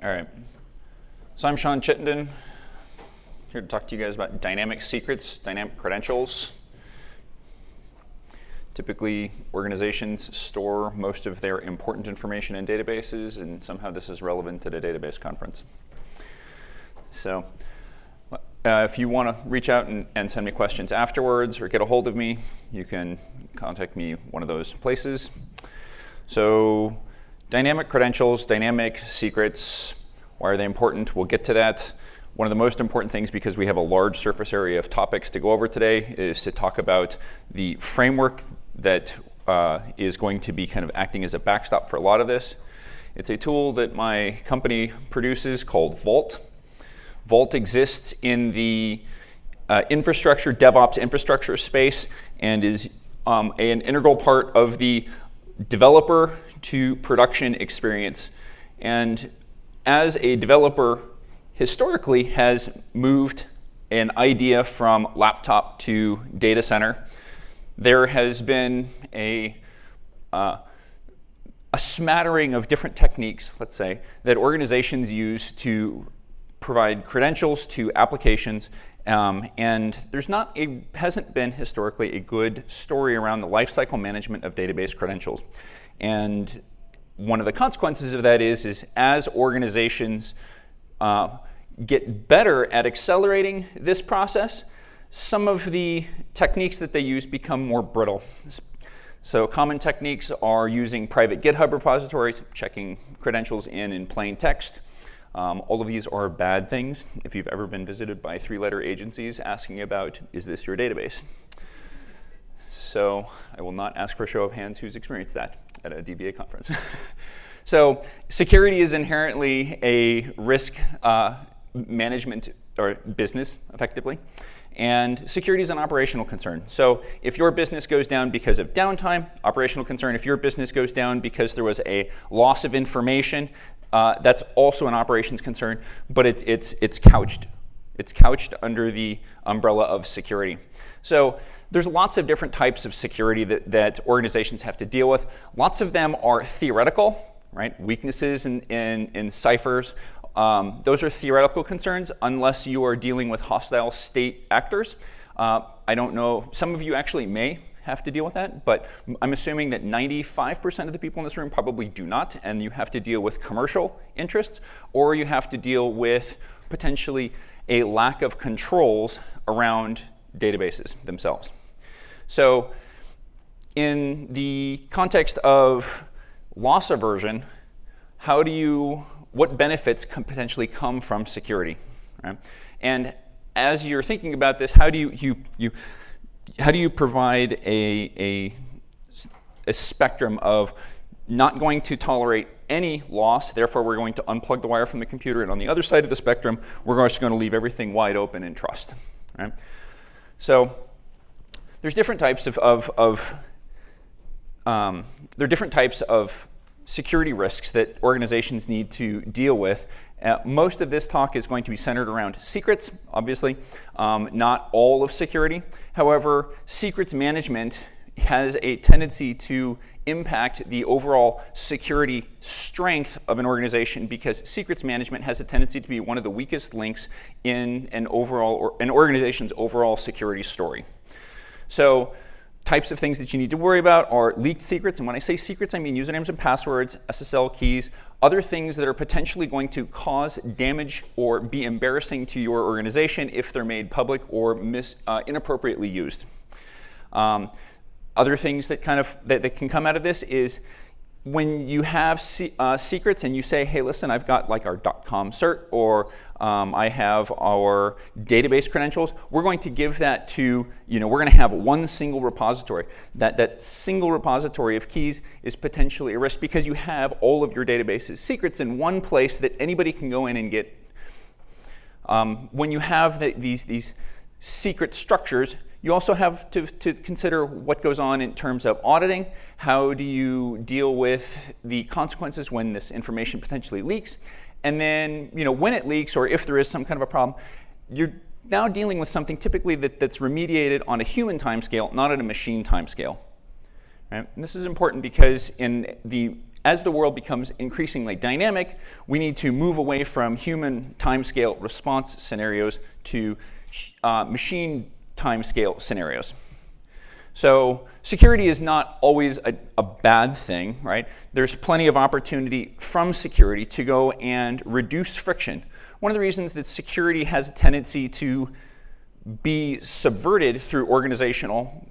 All right. So I'm Chittenden, here to talk to you guys about dynamic secrets, dynamic credentials. Typically, organizations store most of their important information in databases, and somehow this is relevant at a database conference. So if you want to reach out and send me questions afterwards or get a hold of me, you can contact me one of those places. So dynamic credentials, dynamic secrets, why are they important? We'll get to that. One of the most important things, because we have a large surface area of topics to go over today, is to talk about the framework that is going to be kind of acting as a backstop for a lot of this. It's a tool that my company produces called Vault. Vault exists in the infrastructure, DevOps infrastructure space, and is an integral part of the developer to production experience. And as a developer, historically has moved an idea from laptop to data center. There has been a smattering of different techniques, let's say, that organizations use to provide credentials to applications, and hasn't been historically a good story around the lifecycle management of database credentials. And one of the consequences of that is as organizations get better at accelerating this process, some of the techniques that they use become more brittle. So common techniques are using private GitHub repositories, checking credentials in plain text. All of these are bad things if you've ever been visited by three-letter agencies asking about, is this your database? So I will not ask for a show of hands who's experienced that at a DBA conference. So security is inherently a risk management or business, effectively. And security is an operational concern. So if your business goes down because of downtime, operational concern. If your business goes down because there was a loss of information, that's also an operations concern, but it's couched. It's couched under the umbrella of security. So there's lots of different types of security that organizations have to deal with. Lots of them are theoretical, right? Weaknesses in ciphers. Those are theoretical concerns unless you are dealing with hostile state actors. I don't know, some of you actually may have to deal with that, but I'm assuming that 95% of the people in this room probably do not, and you have to deal with commercial interests, or you have to deal with potentially a lack of controls around databases themselves. So in the context of loss aversion, what benefits can potentially come from security, right? And as you're thinking about this, how do you provide a spectrum of not going to tolerate any loss, therefore we're going to unplug the wire from the computer, and on the other side of the spectrum, we're just going to leave everything wide open and trust, right? So there's different types of security risks that organizations need to deal with. Most of this talk is going to be centered around secrets, obviously, not all of security. However, secrets management has a tendency to impact the overall security strength of an organization, because secrets management has a tendency to be one of the weakest links in an organization's overall security story. So types of things that you need to worry about are leaked secrets. And when I say secrets, I mean usernames and passwords, SSL keys, other things that are potentially going to cause damage or be embarrassing to your organization if they're made public or inappropriately used. Other things that that can come out of this is when you have secrets and you say, hey, listen, I've got like our .com cert, or I have our database credentials, we're going to give that to, we're going to have one single repository. That single repository of keys is potentially a risk because you have all of your database's secrets in one place that anybody can go in and get. When you have these secret structures, you also have to consider what goes on in terms of auditing. How do you deal with the consequences when this information potentially leaks? And then, when it leaks, or if there is some kind of a problem, you're now dealing with something typically that's remediated on a human timescale, not at a machine timescale. Right? And this is important because in the as the world becomes increasingly dynamic, we need to move away from human timescale response scenarios to machine timescale scenarios. So security is not always a bad thing, right? There's plenty of opportunity from security to go and reduce friction. One of the reasons that security has a tendency to be subverted through organizational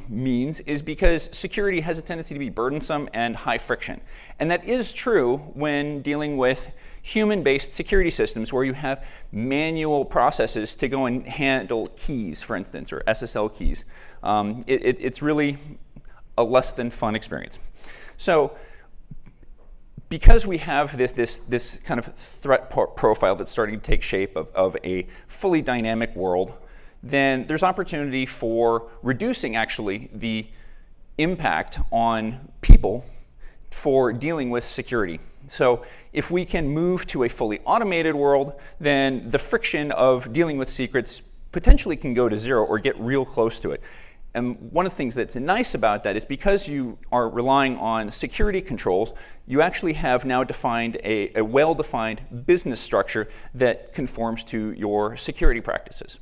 means is because security has a tendency to be burdensome and high friction. And that is true when dealing with human-based security systems where you have manual processes to go and handle keys, for instance, or SSL keys. It's really a less than fun experience. So because we have this kind of threat profile that's starting to take shape of a fully dynamic world, then there's opportunity for reducing actually the impact on people for dealing with security. So if we can move to a fully automated world, then the friction of dealing with secrets potentially can go to zero or get real close to it. And one of the things that's nice about that is because you are relying on security controls, you actually have now defined a well-defined business structure that conforms to your security practices.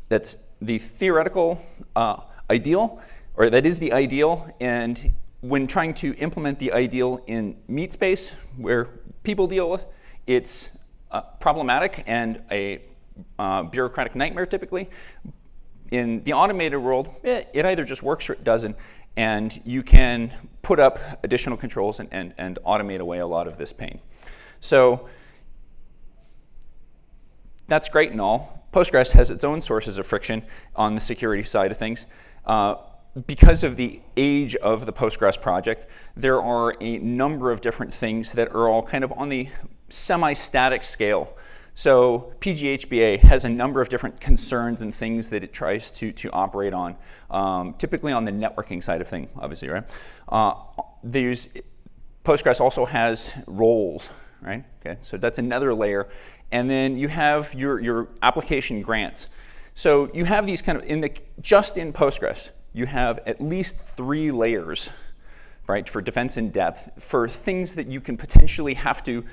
That's the theoretical ideal, or that is the ideal, and when trying to implement the ideal in Meatspace, where people deal with, it's problematic and a bureaucratic nightmare typically. In the automated world, it either just works or it doesn't, and you can put up additional controls and automate away a lot of this pain. So that's great and all. Postgres has its own sources of friction on the security side of things. Because of the age of the Postgres project, there are a number of different things that are all kind of on the semi-static scale. So PGHBA has a number of different concerns and things that it tries to operate on, typically on the networking side of things, obviously, right? Postgres also has roles, right? Okay, so that's another layer. And then you have your application grants. So you have these kind of, just in Postgres, you have at least 3 layers, right, for defense in depth, for things that you can potentially have to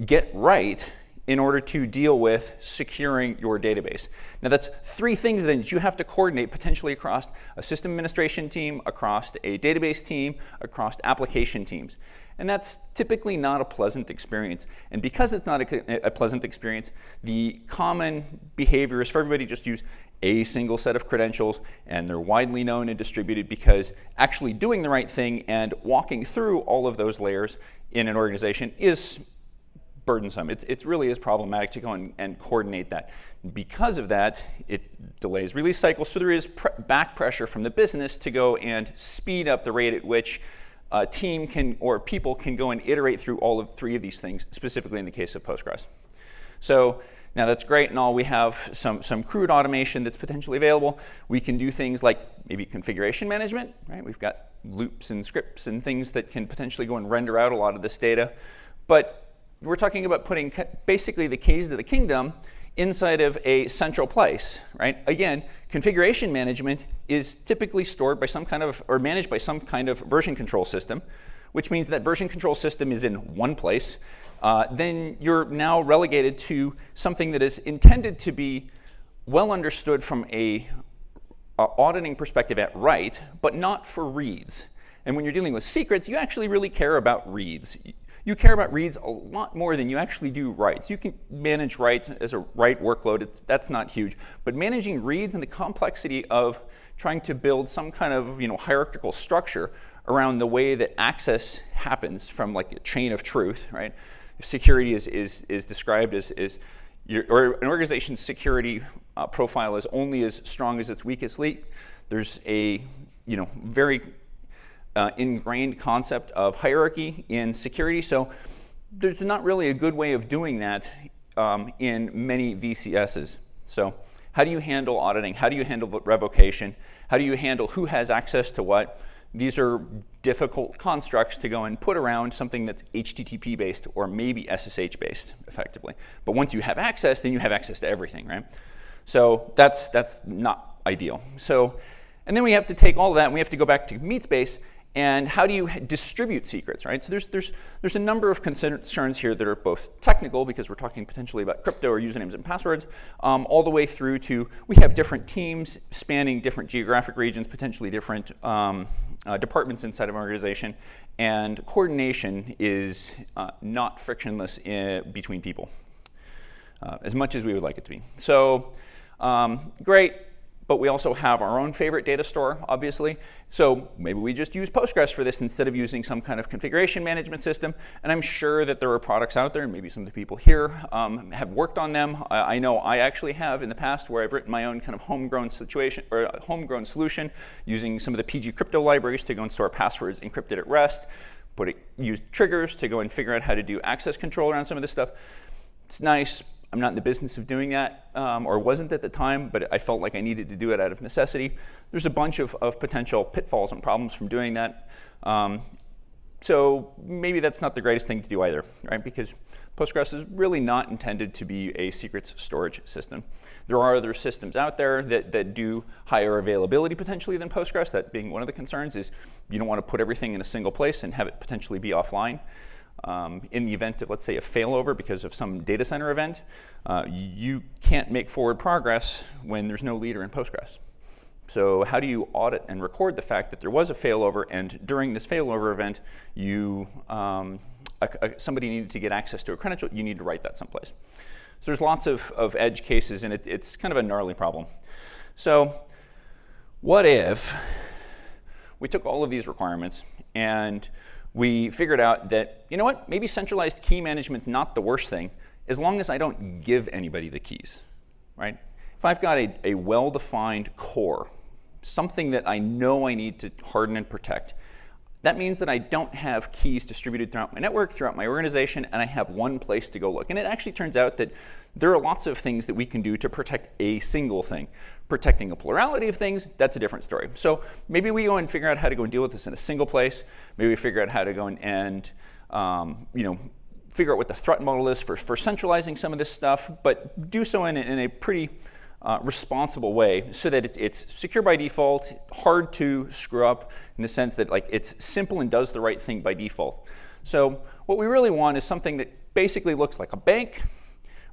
get right in order to deal with securing your database. Now that's 3 things then that you have to coordinate potentially across a system administration team, across a database team, across application teams. And that's typically not a pleasant experience. And because it's not a pleasant experience, the common behavior is for everybody to just use a single set of credentials, and they're widely known and distributed because actually doing the right thing and walking through all of those layers in an organization is burdensome. It really is problematic to go and coordinate that. Because of that, it delays release cycles, so there is back pressure from the business to go and speed up the rate at which a team can, or people can go and iterate through all of 3 of these things, specifically in the case of Postgres. So now that's great and all. We have some crude automation that's potentially available. We can do things like maybe configuration management, right? We've got loops and scripts and things that can potentially go and render out a lot of this data. But we're talking about putting basically the keys of the kingdom inside of a central place, right? Again, configuration management is typically stored by some kind of, or managed by some kind of version control system, which means that version control system is in one place. Then you're now relegated to something that is intended to be well understood from a auditing perspective at write, but not for reads. And when you're dealing with secrets, you actually really care about reads. You care about reads a lot more than you actually do writes. You can manage writes as a write workload. That's not huge. But managing reads and the complexity of trying to build some kind of hierarchical structure around the way that access happens from like a chain of truth, right? If security is described as or an organization's security profile is only as strong as its weakest link, there's a very ingrained concept of hierarchy in security. So there's not really a good way of doing that in many VCSs. So how do you handle auditing? How do you handle revocation? How do you handle who has access to what? These are difficult constructs to go and put around something that's HTTP based or maybe SSH based effectively. But once you have access, then you have access to everything, right? So that's not ideal. So, and then we have to take all of that and we have to go back to Meatspace And how do you distribute secrets, right? So there's a number of concerns here that are both technical, because we're talking potentially about crypto or usernames and passwords, all the way through to we have different teams spanning different geographic regions, potentially different departments inside of an organization, and coordination is not frictionless between people, as much as we would like it to be. So great. But we also have our own favorite data store, obviously. So maybe we just use Postgres for this instead of using some kind of configuration management system. And I'm sure that there are products out there, and maybe some of the people here have worked on them. I know I actually have in the past, where I've written my own kind of homegrown situation or homegrown solution using some of the PG crypto libraries to go and store passwords encrypted at rest. Use triggers to go and figure out how to do access control around some of this stuff. It's nice. I'm not in the business of doing that, or wasn't at the time, but I felt like I needed to do it out of necessity. There's a bunch of potential pitfalls and problems from doing that. So maybe that's not the greatest thing to do either, right? Because Postgres is really not intended to be a secrets storage system. There are other systems out there that do higher availability potentially than Postgres. That being one of the concerns is you don't want to put everything in a single place and have it potentially be offline. In the event of, let's say, a failover because of some data center event, you can't make forward progress when there's no leader in Postgres. So how do you audit and record the fact that there was a failover, and during this failover event, somebody needed to get access to a credential? You need to write that someplace. So there's lots of edge cases, and it's kind of a gnarly problem. So what if we took all of these requirements and we figured out that, you know what, maybe centralized key management's not the worst thing, as long as I don't give anybody the keys, right? If I've got a well-defined core, something that I know I need to harden and protect, that means that I don't have keys distributed throughout my network, throughout my organization, and I have one place to go look. And it actually turns out that there are lots of things that we can do to protect a single thing. Protecting a plurality of things, that's a different story. So maybe we go and figure out how to go and deal with this in a single place. Maybe we figure out how to go and figure out what the threat model is for centralizing some of this stuff, but do so in a pretty responsible way, so that it's secure by default, hard to screw up in the sense that it's simple and does the right thing by default. So what we really want is something that basically looks like a bank.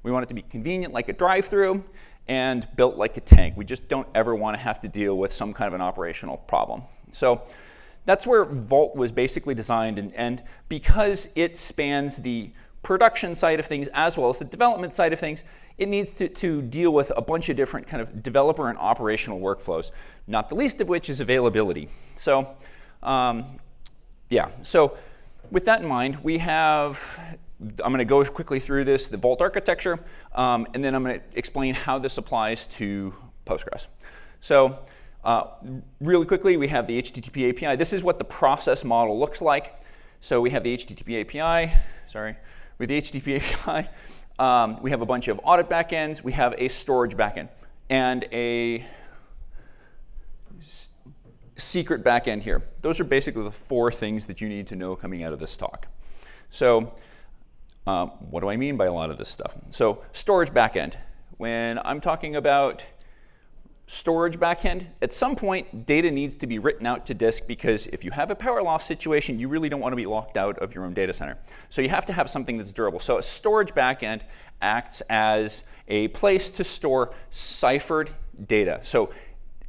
We want it to be convenient like a drive-through, and built like a tank. We just don't ever want to have to deal with some kind of an operational problem. So that's where Vault was basically designed, and because it spans the production side of things as well as the development side of things, it needs to deal with a bunch of different kind of developer and operational workflows, not the least of which is availability. So so with that in mind, I'm going to go quickly through the Vault architecture, and then I'm going to explain how this applies to Postgres. So really quickly, we have the HTTP API. This is what the process model looks like. So we have the HTTP API. With the HTTP API, we have a bunch of audit backends. We have a storage backend and a secret backend here. Those are basically the four things that you need to know coming out of this talk. So what do I mean by a lot of this stuff? So storage backend. When I'm talking about storage backend, at some point data needs to be written out to disk, because if you have a power loss situation, you really don't want to be locked out of your own data center. So you have to have something that's durable. So a storage backend acts as a place to store ciphered data. So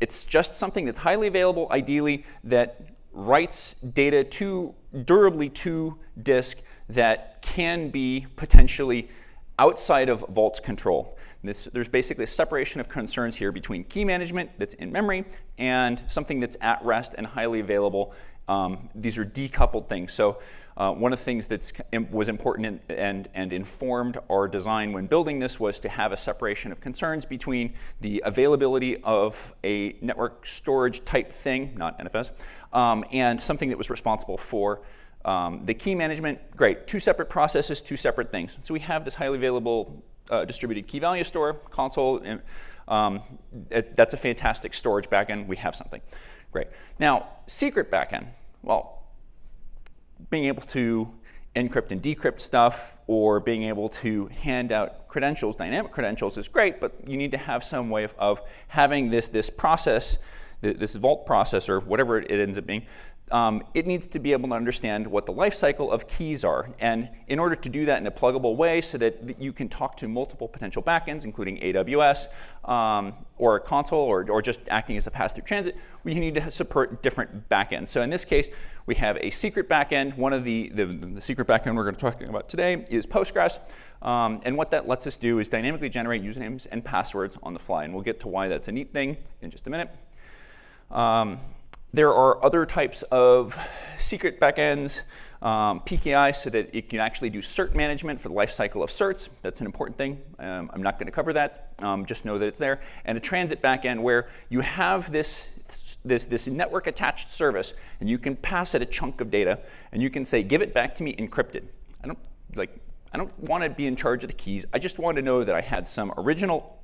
it's just something that's highly available, ideally, that writes data durably to disk that can be potentially outside of Vault's control. There's basically a separation of concerns here between key management that's in memory and something that's at rest and highly available. These are decoupled things. So one of the things that was important and informed our design when building this was to have a separation of concerns between the availability of a network storage type thing, not NFS, and something that was responsible for the key management. Great, two separate processes, two separate things. So we have this highly available distributed key value store console. That's a fantastic storage backend. We have something. Great. Now, secret backend. Well, being able to encrypt and decrypt stuff, or being able to hand out credentials, dynamic credentials, is great, but you need to have some way of having this process this Vault processor, whatever it ends up being, it needs to be able to understand what the life cycle of keys are. And in order to do that in a pluggable way so that you can talk to multiple potential backends, including AWS or a console or just acting as a pass-through transit, we need to support different backends. So in this case, we have a secret backend. One of the secret backend we're going to talk about today is Postgres. And what that lets us do is dynamically generate usernames and passwords on the fly. And we'll get to why that's a neat thing in just a minute. There are other types of secret backends, PKI, so that it can actually do cert management for the life cycle of certs. That's an important thing. I'm not going to cover that. Just know that it's there. And a transit backend where you have this network attached service, and you can pass it a chunk of data, and you can say, give it back to me encrypted. I don't want to be in charge of the keys. I just want to know that I had some original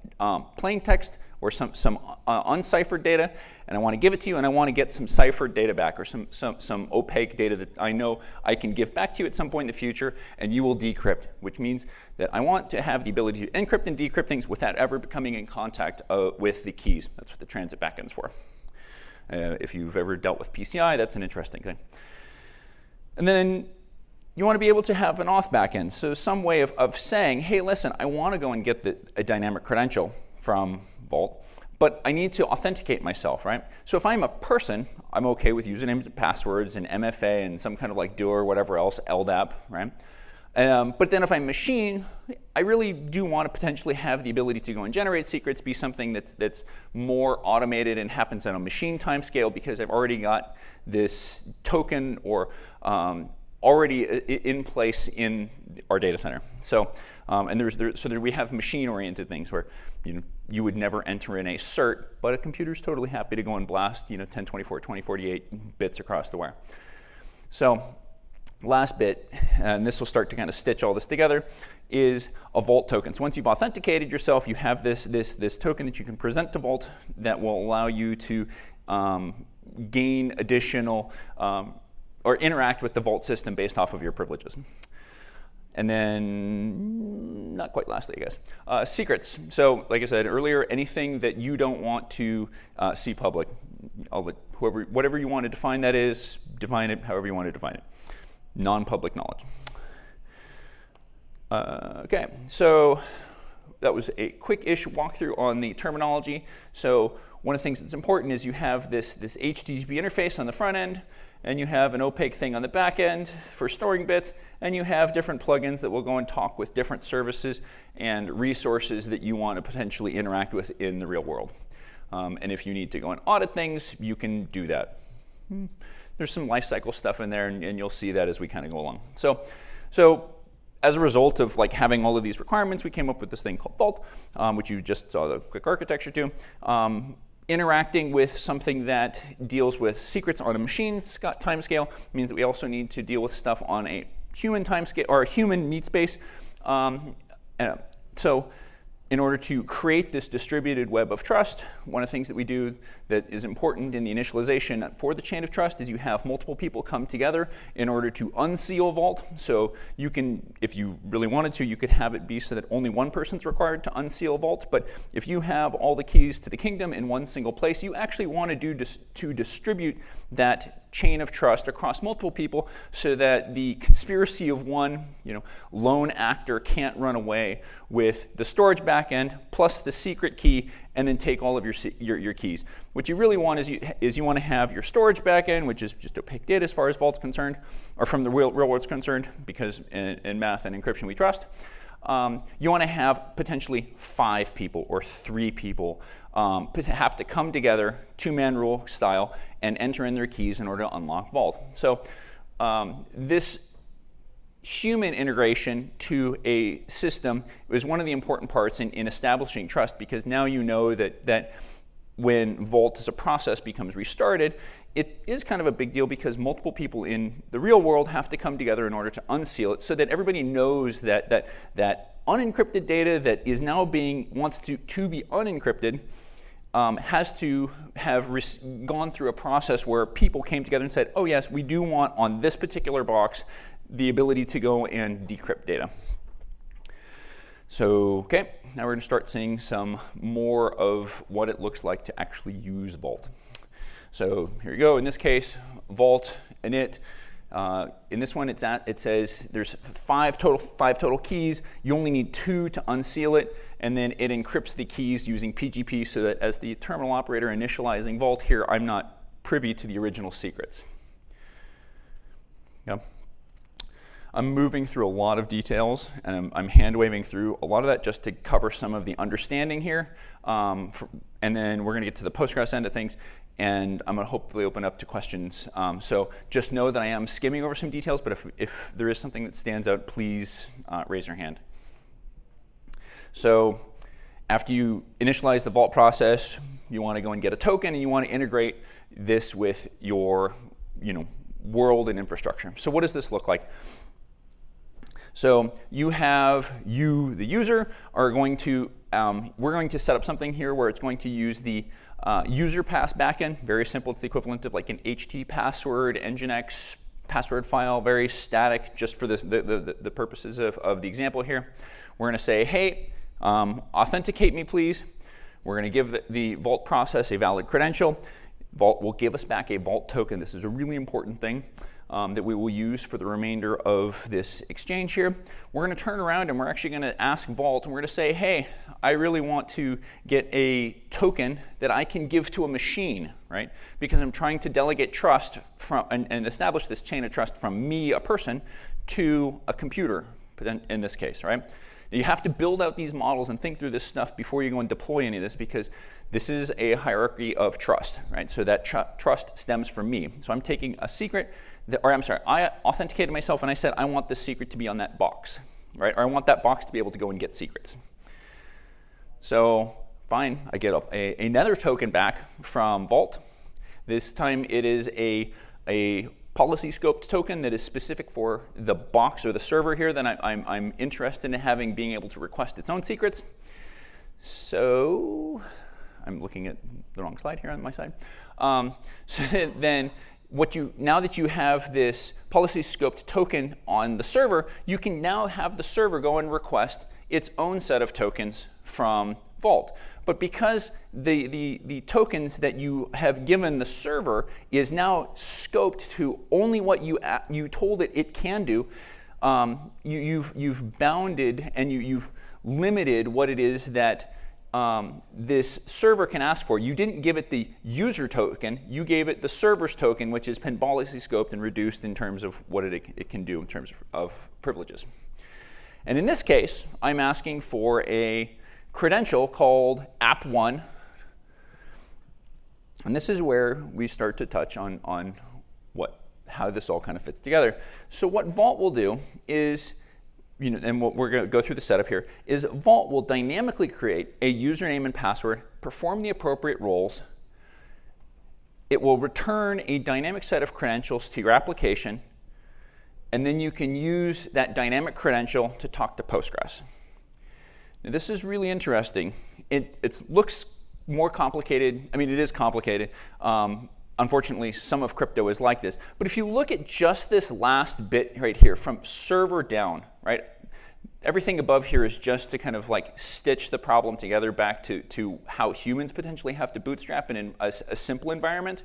plain text or some unciphered data, and I want to give it to you, and I want to get some ciphered data back or some opaque data that I know I can give back to you at some point in the future, and you will decrypt, which means that I want to have the ability to encrypt and decrypt things without ever becoming in contact with the keys. That's what the transit backend's for. If you've ever dealt with PCI, that's an interesting thing. And then you want to be able to have an auth backend, so some way of saying, hey, listen, I want to go and get a dynamic credential from Vault, but I need to authenticate myself, right? So if I'm a person, I'm okay with usernames and passwords and MFA and some kind of like Duo or whatever else, LDAP, right? But then if I'm a machine, I really do want to potentially have the ability to go and generate secrets, be something that's more automated and happens on a machine time scale because I've already got this token or already in place in our data center. So, so we have machine-oriented things where you would never enter in a cert, but a computer's totally happy to go and blast 1024, 2048 bits across the wire. So, last bit, and this will start to kind of stitch all this together, is a Vault token. So once you've authenticated yourself, you have this token that you can present to Vault that will allow you to gain additional or interact with the Vault system based off of your privileges. And then, not quite lastly, I guess, secrets. So like I said earlier, anything that you don't want to see public, I'll let whatever you want to define that is, define it however you want to define it. Non-public knowledge. Okay, so that was a quick-ish walkthrough on the terminology. So one of the things that's important is you have this HTTP interface on the front end, and you have an opaque thing on the back end for storing bits, and you have different plugins that will go and talk with different services and resources that you want to potentially interact with in the real world. And if you need to go and audit things, you can do that. There's some lifecycle stuff in there, and you'll see that as we kind of go along. So as a result of like having all of these requirements, we came up with this thing called Vault, which you just saw the quick architecture to. Interacting with something that deals with secrets on a machine time scale means that we also need to deal with stuff on a human time scale or a human Meatspace. So in order to create this distributed web of trust, one of the things that we do that is important in the initialization for the chain of trust is you have multiple people come together in order to unseal Vault. So you can, if you really wanted to, you could have it be so that only one person's required to unseal Vault. But if you have all the keys to the kingdom in one single place, you actually want to distribute that chain of trust across multiple people so that the conspiracy of one lone actor can't run away with the storage backend plus the secret key and then take all of your keys. What you really want is you want to have your storage backend, which is just opaque data as far as Vault's concerned, or from the real world's concerned, because in math and encryption we trust. You want to have potentially 5 people or 3 people have to come together, 2-man rule style, and enter in their keys in order to unlock Vault. So this human integration to a system is one of the important parts in establishing trust, because now you know that when Vault as a process becomes restarted, it is kind of a big deal because multiple people in the real world have to come together in order to unseal it so that everybody knows that unencrypted data that is now wants to be unencrypted has to have gone through a process where people came together and said, oh yes, we do want on this particular box the ability to go and decrypt data. So, okay, now we're going to start seeing some more of what it looks like to actually use Vault. So here you go. In this case, vault init. In this one, it says there's five total keys. You only need 2 to unseal it, and then it encrypts the keys using PGP so that as the terminal operator initializing vault here, I'm not privy to the original secrets. Yeah. I'm moving through a lot of details, and I'm hand-waving through a lot of that just to cover some of the understanding here. And then we're going to get to the Postgres end of things, and I'm going to hopefully open up to questions. So just know that I am skimming over some details, but if there is something that stands out, please raise your hand. So after you initialize the vault process, you want to go and get a token, and you want to integrate this with your world and infrastructure. So what does this look like? So you, the user, are going to, we're going to set up something here where it's going to use the user pass backend. Very simple. It's the equivalent of like an HT password, Nginx password file, very static, just for the purposes of the example here. We're going to say, hey, authenticate me, please. We're going to give the Vault process a valid credential. Vault will give us back a Vault token. This is a really important thing that we will use for the remainder of this exchange here. We're going to turn around and we're actually going to ask Vault, and we're going to say, hey, I really want to get a token that I can give to a machine, right? Because I'm trying to delegate trust from and establish this chain of trust from me, a person, to a computer, in this case, right? You have to build out these models and think through this stuff before you go and deploy any of this, because this is a hierarchy of trust, right? So that trust stems from me. So I'm taking a secret, I authenticated myself and I said, I want this secret to be on that box, right? Or I want that box to be able to go and get secrets. So fine, I get another token back from Vault. This time it is a policy scoped token that is specific for the box or the server here that I'm interested in being able to request its own secrets. So I'm looking at the wrong slide here on my side. So then now that you have this policy scoped token on the server, you can now have the server go and request its own set of tokens from Vault. But because the tokens that you have given the server is now scoped to only what you told it can do, you've bounded and you've limited what it is that this server can ask for. You didn't give it the user token, you gave it the server's token, which has been policy scoped and reduced in terms of what it can do in terms of privileges. And in this case, I'm asking for a credential called app1. And this is where we start to touch on how this all kind of fits together. So what Vault will do is, and what we're going to go through the setup here, is Vault will dynamically create a username and password, perform the appropriate roles. It will return a dynamic set of credentials to your application, and then you can use that dynamic credential to talk to Postgres. Now, this is really interesting. It looks more complicated. I mean, it is complicated. Unfortunately, some of crypto is like this. But if you look at just this last bit right here, from server down, right? Everything above here is just to kind of like stitch the problem together back to how humans potentially have to bootstrap it in a simple environment.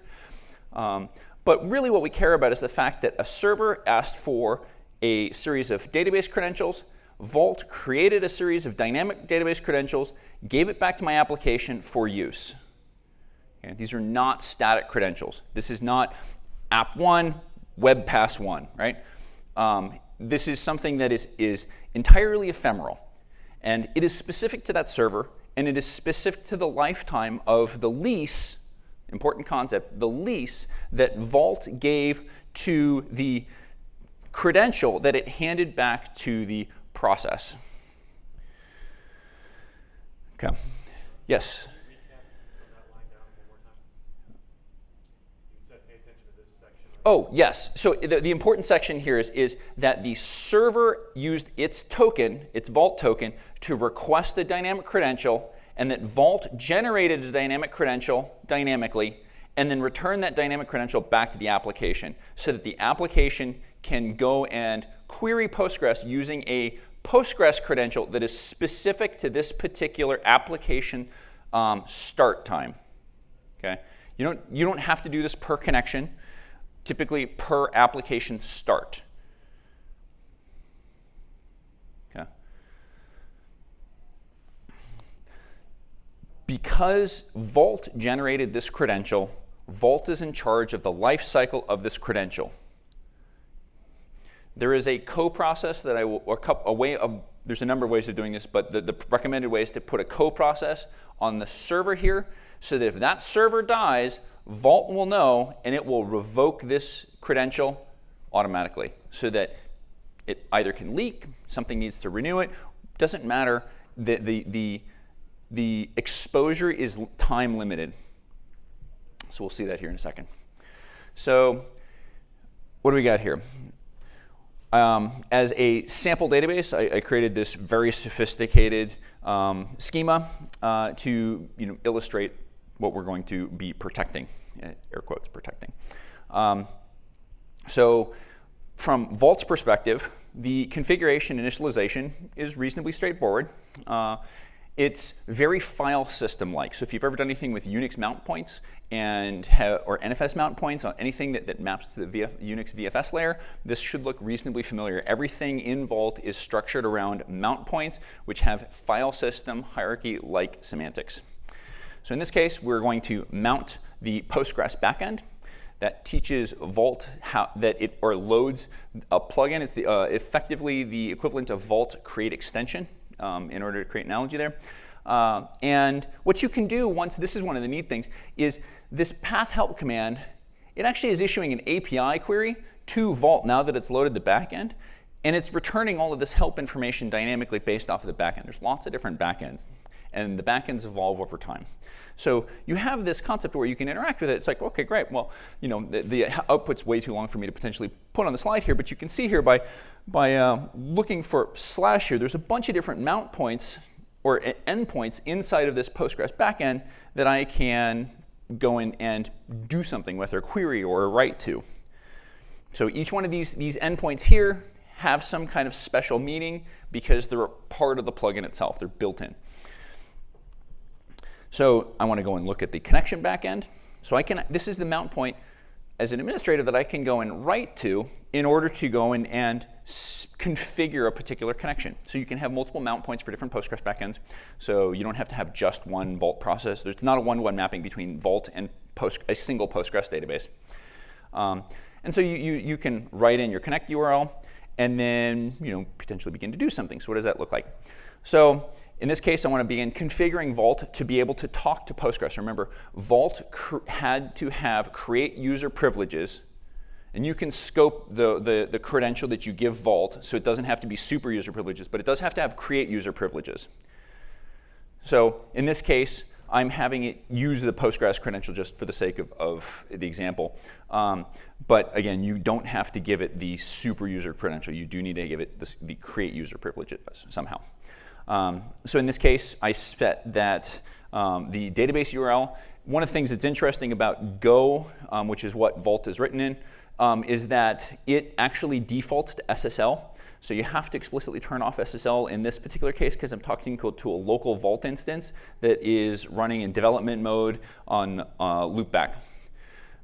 But really what we care about is the fact that a server asked for a series of database credentials. Vault created a series of dynamic database credentials, gave it back to my application for use. Okay, these are not static credentials. This is not app1, web pass 1, right? This is something that is entirely ephemeral. And it is specific to that server, and it is specific to the lifetime of the lease, important concept, the lease that Vault gave to the credential that it handed back to the process. Okay. Yes? Oh, yes. So the important section here is that the server used its token, its Vault token, to request a dynamic credential, and that Vault generated a dynamic credential dynamically, and then returned that dynamic credential back to the application so that the application can go and query Postgres using a Postgres credential that is specific to this particular application start time. Okay? You don't have to do this per connection, typically per application start. Okay. Because Vault generated this credential, Vault is in charge of the life cycle of this credential. There is a co-process that I will, or a way of, there's a number of ways of doing this, but the recommended way is to put a co-process on the server here, so that if that server dies, Vault will know and it will revoke this credential automatically, so that it either can leak, something needs to renew it, doesn't matter. The exposure is time limited. So we'll see that here in a second. So what do we got here? As a sample database, I created this very sophisticated schema to illustrate what we're going to be protecting, air quotes, protecting. So from Vault's perspective, the configuration initialization is reasonably straightforward. It's very file system-like. So if you've ever done anything with Unix mount points or NFS mount points on anything that maps to the Unix VFS layer, this should look reasonably familiar. Everything in Vault is structured around mount points, which have file system hierarchy-like semantics. So in this case, we're going to mount the Postgres backend. That teaches Vault or loads a plugin. It's effectively the equivalent of Vault create extension. In order to create an analogy there. And what you can do once, this is one of the neat things, is this path help command, it actually is issuing an API query to Vault now that it's loaded the backend, and it's returning all of this help information dynamically based off of the backend. There's lots of different backends, and the backends evolve over time. So you have this concept where you can interact with it. It's like, okay, great. Well, the output's way too long for me to potentially put on the slide here, but you can see here by looking for / here, there's a bunch of different mount points or endpoints inside of this Postgres backend that I can go in and do something with, or query, or write to. So each one of these endpoints here have some kind of special meaning because they're part of the plugin itself. They're built in. So I want to go and look at the connection backend. So this is the mount point as an administrator that I can go and write to in order to go in and configure a particular connection. So you can have multiple mount points for different Postgres backends. So you don't have to have just one Vault process. There's not a one-to-one mapping between Vault and a single Postgres database. And so you can write in your connect URL and then potentially begin to do something. So what does that look like? So in this case, I want to begin configuring Vault to be able to talk to Postgres. Remember, Vault had to have create user privileges, and you can scope the credential that you give Vault, so it doesn't have to be super user privileges, but it does have to have create user privileges. So in this case, I'm having it use the Postgres credential just for the sake of the example. But again, you don't have to give it the super user credential. You do need to give it the create user privileges somehow. So in this case, I set that the database URL. One of the things that's interesting about Go, which is what Vault is written in, is that it actually defaults to SSL. So you have to explicitly turn off SSL in this particular case because I'm talking to a local Vault instance that is running in development mode on loopback.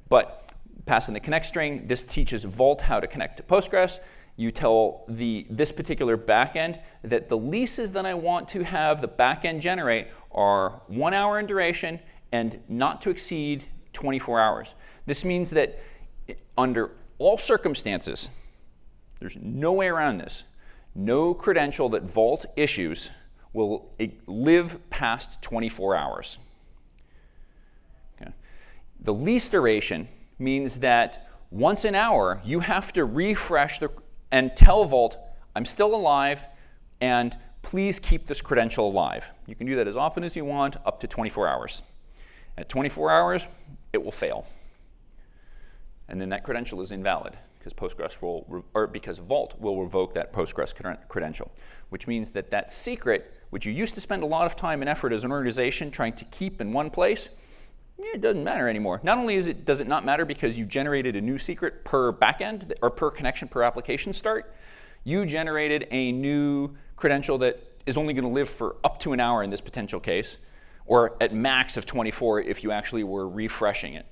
But passing the connect string, this teaches Vault how to connect to Postgres. You tell this particular backend that the leases that I want to have the backend generate are 1 hour in duration and not to exceed 24 hours. This means that under all circumstances, there's no way around this. No credential that Vault issues will live past 24 hours. Okay. The lease duration means that once an hour, you have to refresh and tell Vault, I'm still alive, and please keep this credential alive. You can do that as often as you want, up to 24 hours. At 24 hours, it will fail. And then that credential is invalid because because Vault will revoke that Postgres credential, which means that that secret, which you used to spend a lot of time and effort as an organization trying to keep in one place, it doesn't matter anymore. Not only does it not matter because you generated a new secret per backend or per connection per application start, you generated a new credential that is only going to live for up to an hour in this potential case, or at max of 24 if you actually were refreshing it.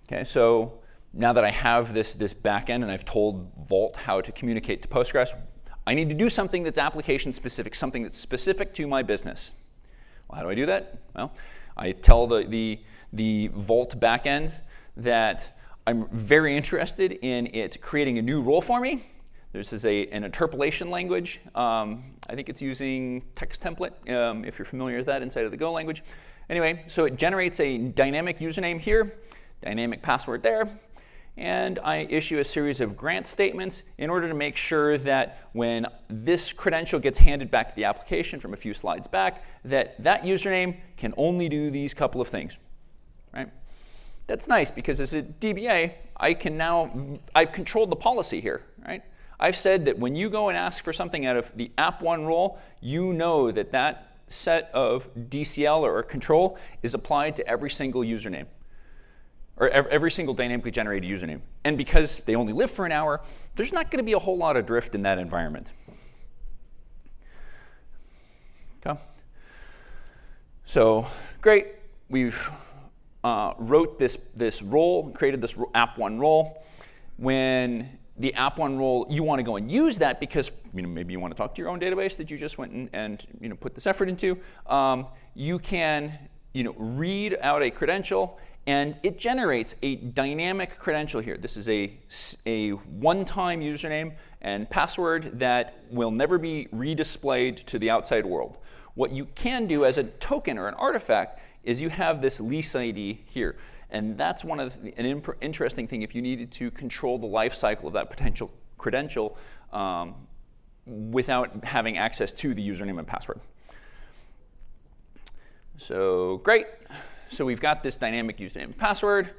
Okay, so now that I have this backend and I've told Vault how to communicate to Postgres, I need to do something that's application specific, something that's specific to my business. Well, how do I do that? Well, I tell the Vault backend that I'm very interested in it creating a new role for me. This is an interpolation language. I think it's using text template, if you're familiar with that inside of the Go language. Anyway, so it generates a dynamic username here, dynamic password there, and I issue a series of grant statements in order to make sure that when this credential gets handed back to the application from a few slides back, that username can only do these couple of things, right? That's nice because as a DBA, I've controlled the policy here, right? I've said that when you go and ask for something out of the app1 role, you know that that set of DCL or control is applied to every single username, or every single dynamically generated username. And because they only live for an hour, there's not going to be a whole lot of drift in that environment. Okay. So great, we've wrote this role, created this app1 role. When the app1 role, you want to go and use that because maybe you want to talk to your own database that you just went and put this effort into. You can read out a credential, and it generates a dynamic credential here. This is a one-time username and password that will never be redisplayed to the outside world. What you can do as a token or an artifact is you have this lease ID here. And that's an interesting thing if you needed to control the life cycle of that potential credential without having access to the username and password. So great. So we've got this dynamic username and password.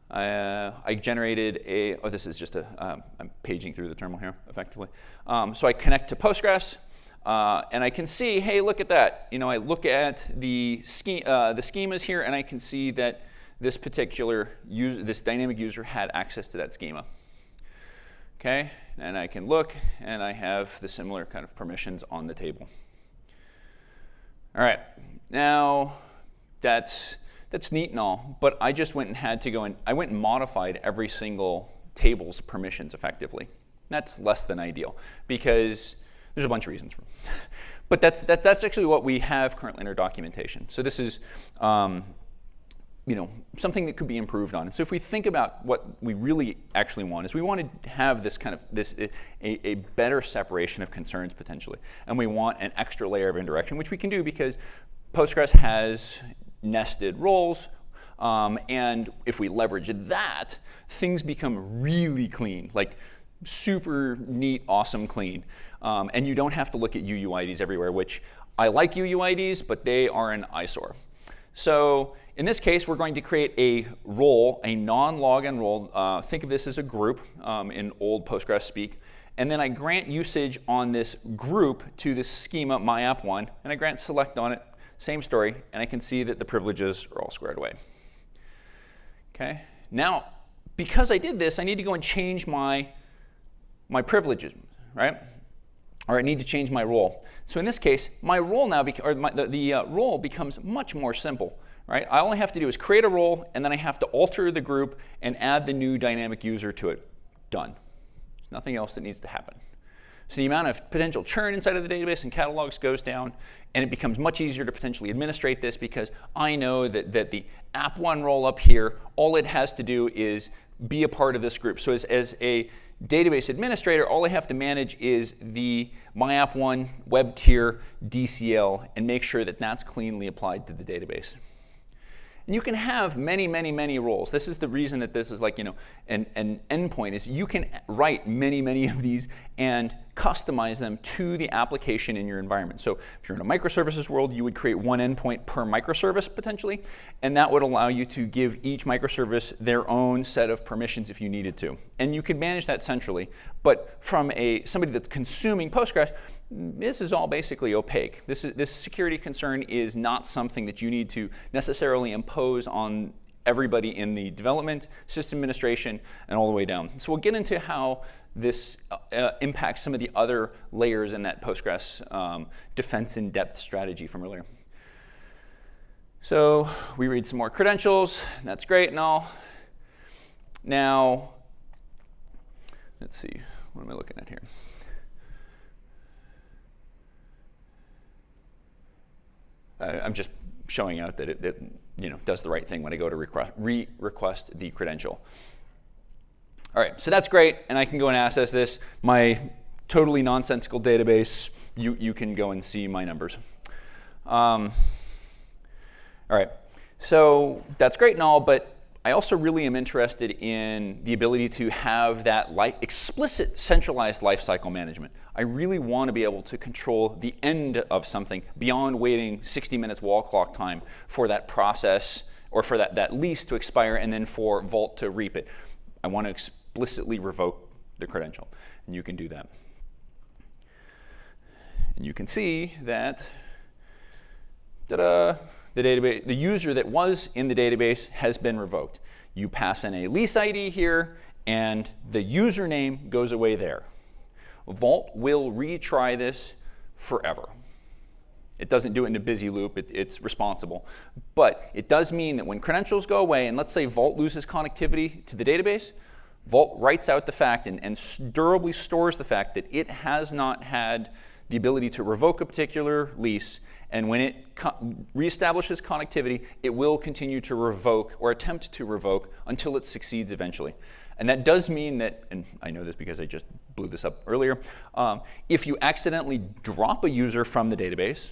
I generated this is just I'm paging through the terminal here effectively. So I connect to Postgres. And I can see, hey, look at that. I look at the schemas here, and I can see that this particular this dynamic user had access to that schema. Okay, and I can look, and I have the similar kind of permissions on the table. All right, now that's neat and all, but I just went and had to go and I went and modified every single table's permissions effectively. That's less than ideal because there's a bunch of reasons for it. But that's actually what we have currently in our documentation. So this is something that could be improved on. And so if we think about what we really actually want is we want to have this kind of a better separation of concerns potentially. And we want an extra layer of indirection, which we can do because Postgres has nested roles. And if we leverage that, things become really clean, like super neat, awesome clean. And you don't have to look at UUIDs everywhere, which I like UUIDs, but they are an eyesore. So in this case, we're going to create a role, a non-login role. Think of this as a group in old Postgres speak. And then I grant usage on this group to this schema, myapp1, and I grant select on it, same story, and I can see that the privileges are all squared away. Okay. Now, because I did this, I need to go and change my privileges, right? Or I need to change my role. So in this case, my role now, the role becomes much more simple, right? All I have to do is create a role, and then I have to alter the group and add the new dynamic user to it. Done. There's nothing else that needs to happen. So the amount of potential churn inside of the database and catalogs goes down, and it becomes much easier to potentially administrate this because I know that the app1 role up here, all it has to do is be a part of this group. So as a database administrator, all I have to manage is the myapp1 web tier DCL and make sure that that's cleanly applied to the database. And you can have many, many, many roles. This is the reason that this is like, an endpoint is you can write many, many of these and customize them to the application in your environment. So if you're in a microservices world, you would create one endpoint per microservice potentially, and that would allow you to give each microservice their own set of permissions if you needed to. And you could manage that centrally. But from somebody that's consuming Postgres, this is all basically opaque. This security concern is not something that you need to necessarily impose on everybody in the development, system administration, and all the way down. So we'll get into how this impacts some of the other layers in that Postgres defense in depth strategy from earlier. So we read some more credentials. That's great and all. Now, let's see. What am I looking at here? I'm just showing out that it does the right thing when I go to re-request the credential. All right, so that's great, and I can go and access this. My totally nonsensical database, you can go and see my numbers. All right, so that's great and all, but I also really am interested in the ability to have that explicit centralized lifecycle management. I really want to be able to control the end of something beyond waiting 60 minutes wall clock time for that process or for that lease to expire and then for Vault to reap it. I want to explicitly revoke the credential, and you can do that. And you can see that the user that was in the database has been revoked. You pass in a lease ID here, and the username goes away there. Vault will retry this forever. It doesn't do it in a busy loop. It's responsible. But it does mean that when credentials go away, and let's say Vault loses connectivity to the database, Vault writes out the fact and durably stores the fact that it has not had the ability to revoke a particular lease, and when it reestablishes connectivity, it will continue to revoke or attempt to revoke until it succeeds eventually. And that does mean that, and I know this because I just blew this up earlier, if you accidentally drop a user from the database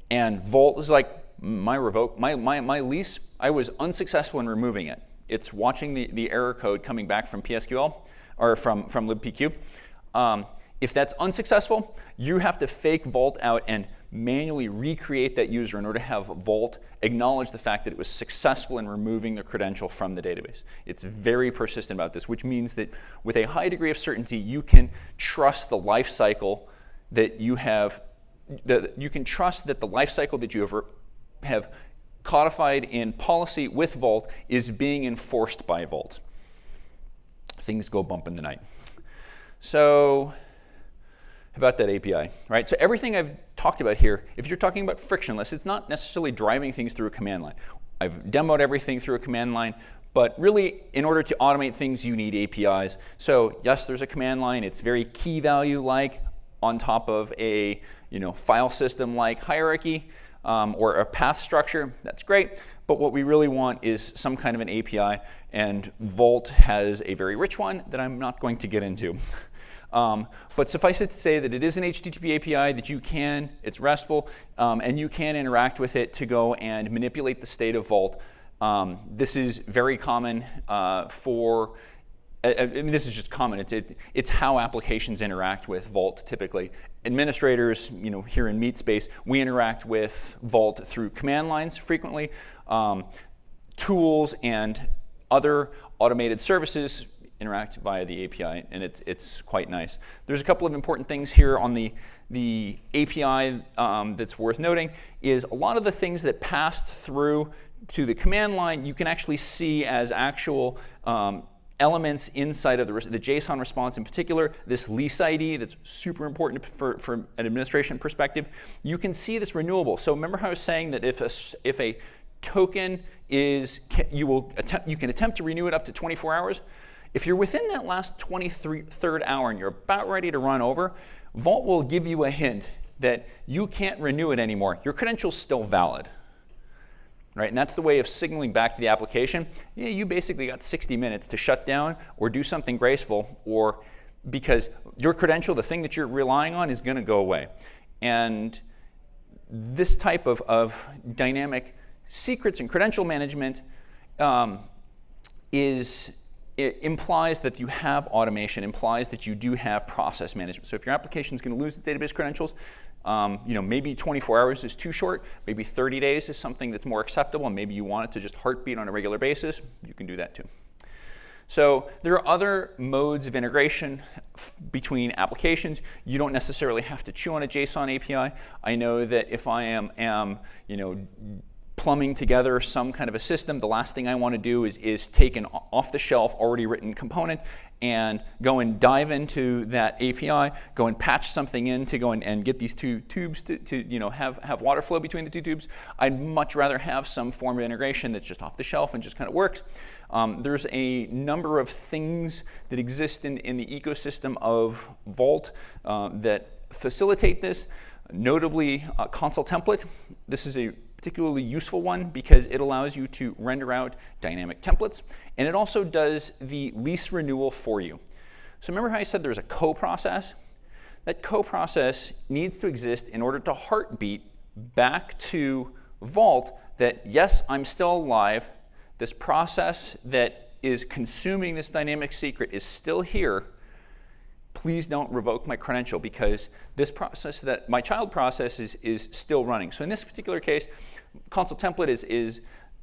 and Vault is like, my lease, I was unsuccessful in removing it. It's watching the error code coming back from PSQL or from libpq. If that's unsuccessful, you have to fake Vault out and manually recreate that user in order to have Vault acknowledge the fact that it was successful in removing the credential from the database. It's very persistent about this, which means that with a high degree of certainty, you can trust the life cycle that you have, you can trust that the life cycle that you have codified in policy with Vault is being enforced by Vault. Things go bump in the night. So, about that API, right? So everything I've talked about here, if you're talking about frictionless, it's not necessarily driving things through a command line. I've demoed everything through a command line, but really, in order to automate things, you need APIs. So yes, there's a command line. It's very key value-like on top of a file system-like hierarchy or a path structure. That's great. But what we really want is some kind of an API, and Vault has a very rich one that I'm not going to get into. But suffice it to say that it is an HTTP API that it's RESTful, and you can interact with it to go and manipulate the state of Vault. This is very common this is just common. It's how applications interact with Vault typically. Administrators, here in Meatspace, we interact with Vault through command lines frequently. Tools and other automated services interact via the API, and it's quite nice. There's a couple of important things here on the API that's worth noting is a lot of the things that passed through to the command line you can actually see as actual elements inside of the JSON response. In particular, this lease ID that's super important for an administration perspective. You can see this renewable. So remember how I was saying that if a token is, you can attempt to renew it up to 24 hours. If you're within that last 23rd hour and you're about ready to run over, Vault will give you a hint that you can't renew it anymore. Your credential's still valid. Right? And that's the way of signaling back to the application. Yeah, you basically got 60 minutes to shut down or do something graceful, or because your credential, the thing that you're relying on, is going to go away. And this type of dynamic secrets and credential management it implies that you have automation, implies that you do have process management. So if your application is going to lose its database credentials, maybe 24 hours is too short, maybe 30 days is something that's more acceptable, and maybe you want it to just heartbeat on a regular basis, you can do that too. So there are other modes of integration between applications. You don't necessarily have to chew on a JSON API. I know that if I am plumbing together some kind of a system, the last thing I want to do is take an off-the-shelf, already written component and go and dive into that API, go and patch something in to go and get these two tubes to have water flow between the two tubes. I'd much rather have some form of integration that's just off the shelf and just kind of works. There's a number of things that exist in the ecosystem of Vault that facilitate this, notably consul-template. This is a particularly useful one because it allows you to render out dynamic templates, and it also does the lease renewal for you. So remember how I said there's a co-process? That co-process needs to exist in order to heartbeat back to Vault that, yes, I'm still alive. This process that is consuming this dynamic secret is still here. Please don't revoke my credential because this process, that my child process, is still running. So in this particular case, consul-template is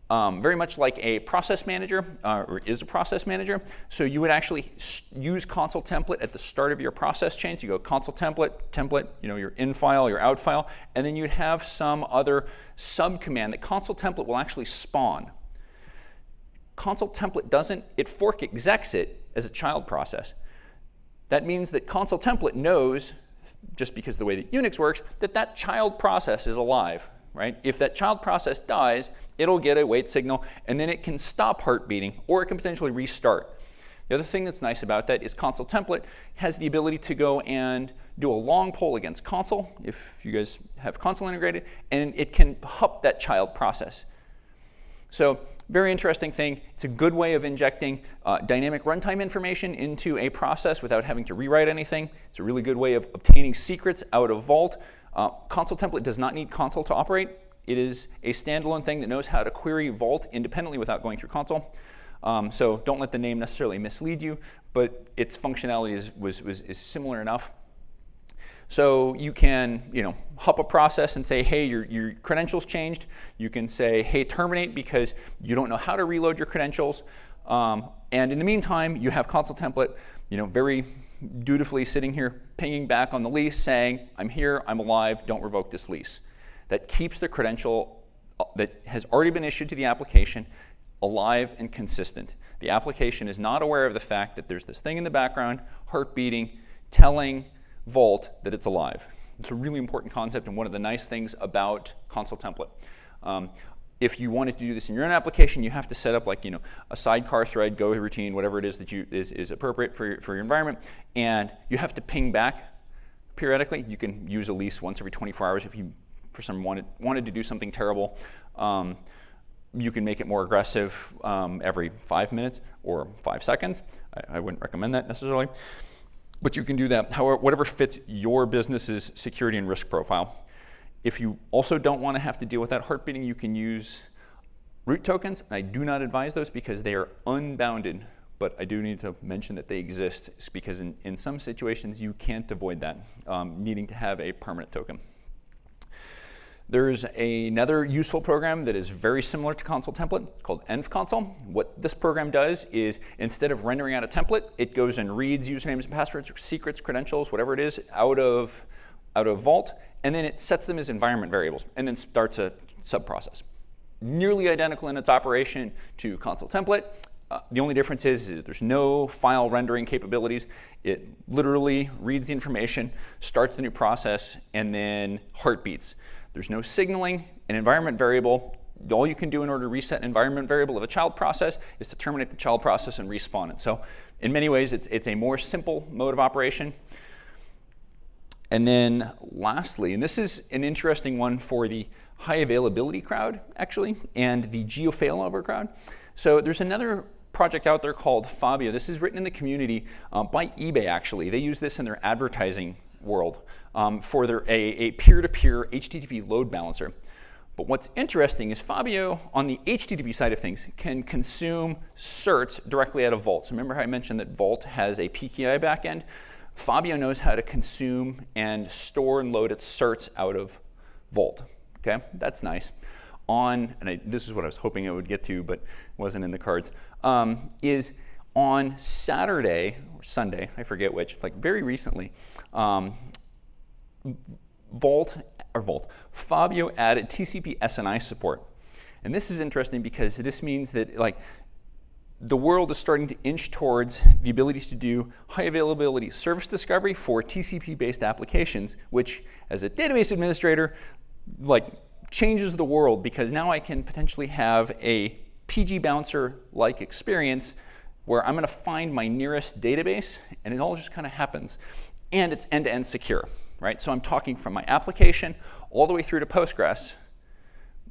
very much like a process manager, or is a process manager. So you would actually use consul-template at the start of your process chain. So you go consul-template, template, your in file, your out file, and then you'd have some other sub-command that consul-template will actually spawn. Consul-template doesn't, it fork execs it as a child process. That means that consul-template knows, just because of the way that Unix works, that that child process is alive, right? If that child process dies, it'll get a wait signal, and then it can stop heartbeating, or it can potentially restart. The other thing that's nice about that is consul-template has the ability to go and do a long poll against consul, if you guys have consul integrated, and it can hup that child process. So very interesting thing. It's a good way of injecting dynamic runtime information into a process without having to rewrite anything. It's a really good way of obtaining secrets out of Vault. Consul-template does not need console to operate. It is a standalone thing that knows how to query Vault independently without going through console. So don't let the name necessarily mislead you, but its functionality is similar enough. So you can, hup a process and say, hey, your credentials changed. You can say, hey, terminate, because you don't know how to reload your credentials. And in the meantime, you have consul-template, very dutifully sitting here, pinging back on the lease, saying, I'm here, I'm alive, don't revoke this lease. That keeps the credential that has already been issued to the application alive and consistent. The application is not aware of the fact that there's this thing in the background, heart beating, telling Vault that it's alive. It's a really important concept and one of the nice things about consul-template. If you wanted to do this in your own application, you have to set up a sidecar thread, Go routine, whatever it is that is appropriate for your environment, and you have to ping back periodically. You can use a lease once every 24 hours if you, for some wanted to do something terrible. You can make it more aggressive every 5 minutes or 5 seconds. I wouldn't recommend that necessarily. But you can do that whatever fits your business's security and risk profile. If you also don't want to have to deal with that heartbeating, you can use root tokens. And I do not advise those because they are unbounded. But I do need to mention that they exist because in some situations you can't avoid that, needing to have a permanent token. There's another useful program that is very similar to consul-template called envconsole. What this program does is instead of rendering out a template, it goes and reads usernames and passwords, or secrets, credentials, whatever it is, out of Vault, and then it sets them as environment variables and then starts a sub-process. Nearly identical in its operation to consul-template. The only difference is there's no file rendering capabilities. It literally reads the information, starts the new process, and then heartbeats. There's no signaling. An environment variable, all you can do in order to reset an environment variable of a child process is to terminate the child process and respawn it. So in many ways, it's a more simple mode of operation. And then lastly, and this is an interesting one for the high availability crowd, actually, and the geo-failover crowd. So there's another project out there called Fabio. This is written in the community by eBay, actually. They use this in their advertising world for a peer-to-peer HTTP load balancer. But what's interesting is Fabio, on the HTTP side of things, can consume certs directly out of Vault. So remember how I mentioned that Vault has a PKI backend? Fabio knows how to consume and store and load its certs out of Vault. Okay, that's nice. This is what I was hoping I would get to, but wasn't in the cards, is on Saturday or Sunday, I forget which, very recently, Fabio added TCP SNI support. And this is interesting because this means that like the world is starting to inch towards the abilities to do high availability service discovery for TCP-based applications, which as a database administrator, like changes the world because now I can potentially have a PG Bouncer-like experience where I'm going to find my nearest database, and it all just kind of happens. And it's end-to-end secure, right? So I'm talking from my application all the way through to Postgres,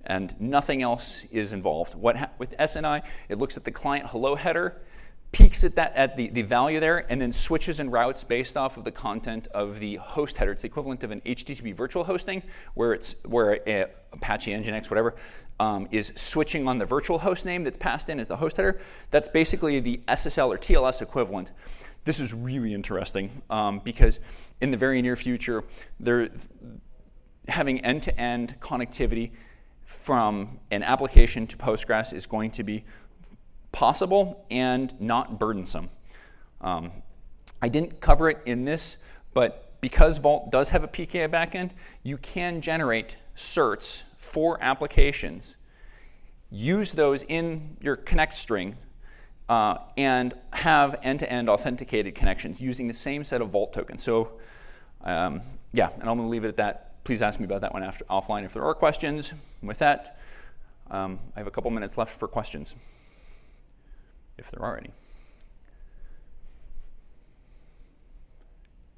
and nothing else is involved. With SNI, it looks at the client hello header, peeks at the value there, and then switches and routes based off of the content of the host header. It's the equivalent of an HTTP virtual hosting, where Apache Nginx, whatever, is switching on the virtual host name that's passed in as the host header. That's basically the SSL or TLS equivalent. This is really interesting because in the very near future, they're having end-to-end connectivity from an application to Postgres is going to be possible and not burdensome. I didn't cover it in this, but because Vault does have a PKI backend, you can generate certs for applications, use those in your connect string, and have end-to-end authenticated connections using the same set of Vault tokens. So yeah, and I'm going to leave it at that. Please ask me about that one offline if there are questions. With that, I have a couple minutes left for questions, if there are any.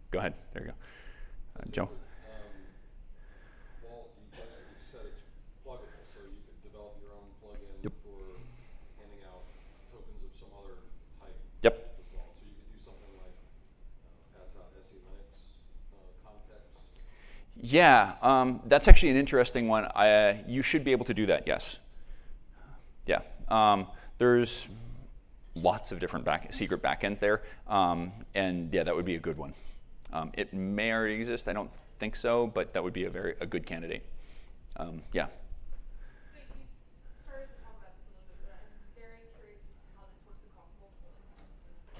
Go ahead. There you go. Joe? Vault, you basically said it's pluggable, so you could develop your own plugin for handing out tokens of some other type. Yep. As well. So you could do something like pass out SE Linux context. Yeah, that's actually an interesting one. You should be able to do that, yes. Yeah, there's lots of different secret backends there, and yeah, that would be a good one. It may already exist, I don't think so, but that would be a good candidate. Yeah. So you started to talk about this a little bit, but I'm very curious as to how this works across multiple instances in the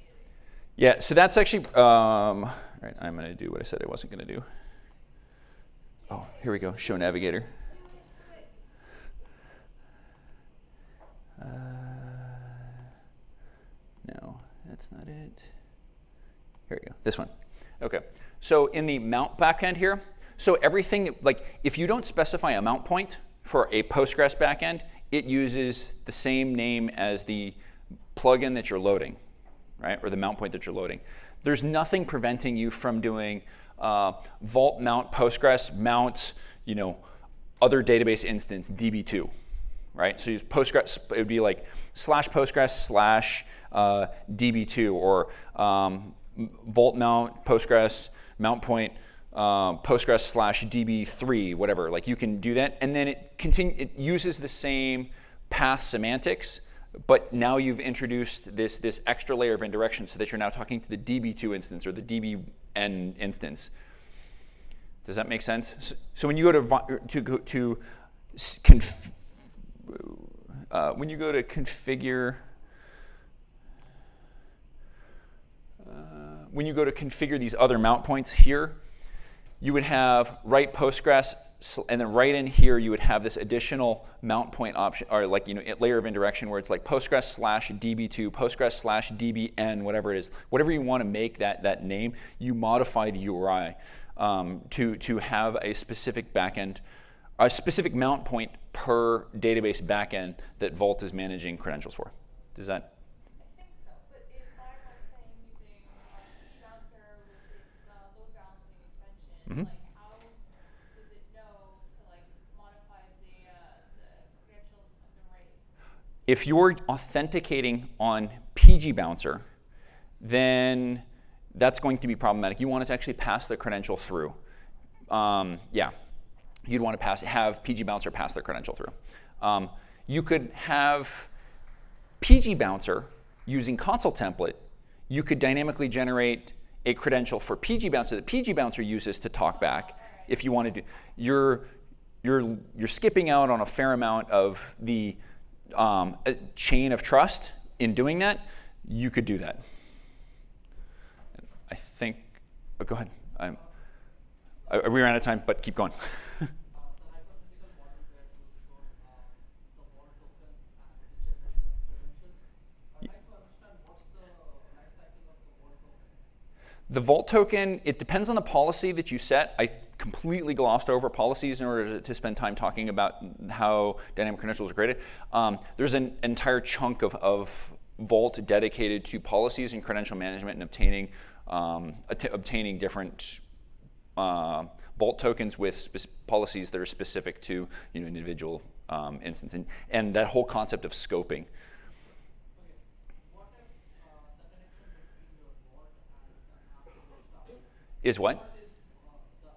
database. Yeah, so that's actually, right, I'm going to do what I said I wasn't going to do. Oh, here we go, show navigator. No, that's not it. Here we go, this one. Okay, so in the mount backend here, so everything, like if you don't specify a mount point for a Postgres backend, it uses the same name as the plugin that you're loading, right, or the mount point that you're loading. There's nothing preventing you from doing Vault mount Postgres mount, other database instance DB2, right? So use Postgres, it would be like /Postgres /DB2 or Vault mount Postgres mount point Postgres /DB3, whatever. Like you can do that, and then it uses the same path semantics, but now you've introduced this extra layer of indirection so that you're now talking to the DB2 instance or the DBN instance. Does that make sense? So when you go when you go to configure, when you go to configure these other mount points here, you would have write Postgres, and then right in here you would have this additional mount point option, or like layer of indirection where it's like Postgres /DB2, Postgres /DBN, whatever it is, whatever you want to make that name, you modify the URI to have a specific backend, a specific mount point per database backend that Vault is managing credentials for. Does that? I think so, but if I was saying using Bouncer with its load balancing extension, like how does it know to modify the credentials of the right? If you're authenticating on PG Bouncer, then that's going to be problematic. You want it to actually pass the credential through. Yeah, you'd want to have PG Bouncer pass the credential through. You could have PG Bouncer using consul-template. You could dynamically generate a credential for PG Bouncer that PG Bouncer uses to talk back. If you want to do, you're skipping out on a fair amount of the chain of trust in doing that. You could do that. I think, go ahead. We ran out of time, but keep going. The hypothetical model where you showed The vault token, it depends on the policy that you set. I completely glossed over policies in order to spend time talking about how dynamic credentials are created. There's an entire chunk of Vault dedicated to policies and credential management and obtaining different Vault tokens with policies that are specific to an individual instance, and that whole concept of scoping. Is what? The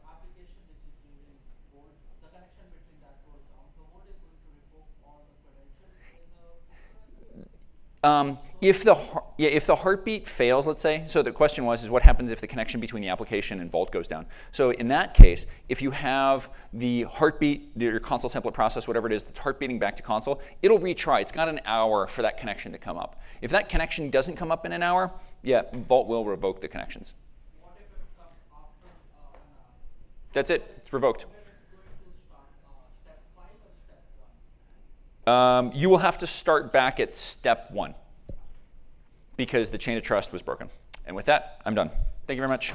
application which is using Vault, the connection between that goes down. So Vault is going to revoke all the credentials in the If the heartbeat fails, let's say, so the question is what happens if the connection between the application and Vault goes down? So in that case, if you have the heartbeat, your console template process, whatever it is, that's heartbeating back to console, it'll retry. It's got an hour for that connection to come up. If that connection doesn't come up in an hour, yeah, Vault will revoke the connections. what if it comes after an hour? That's it. It's revoked. Then it's going to start step 5 or step 1? You will have to start back at step 1 because the chain of trust was broken. And with that, I'm done. Thank you very much.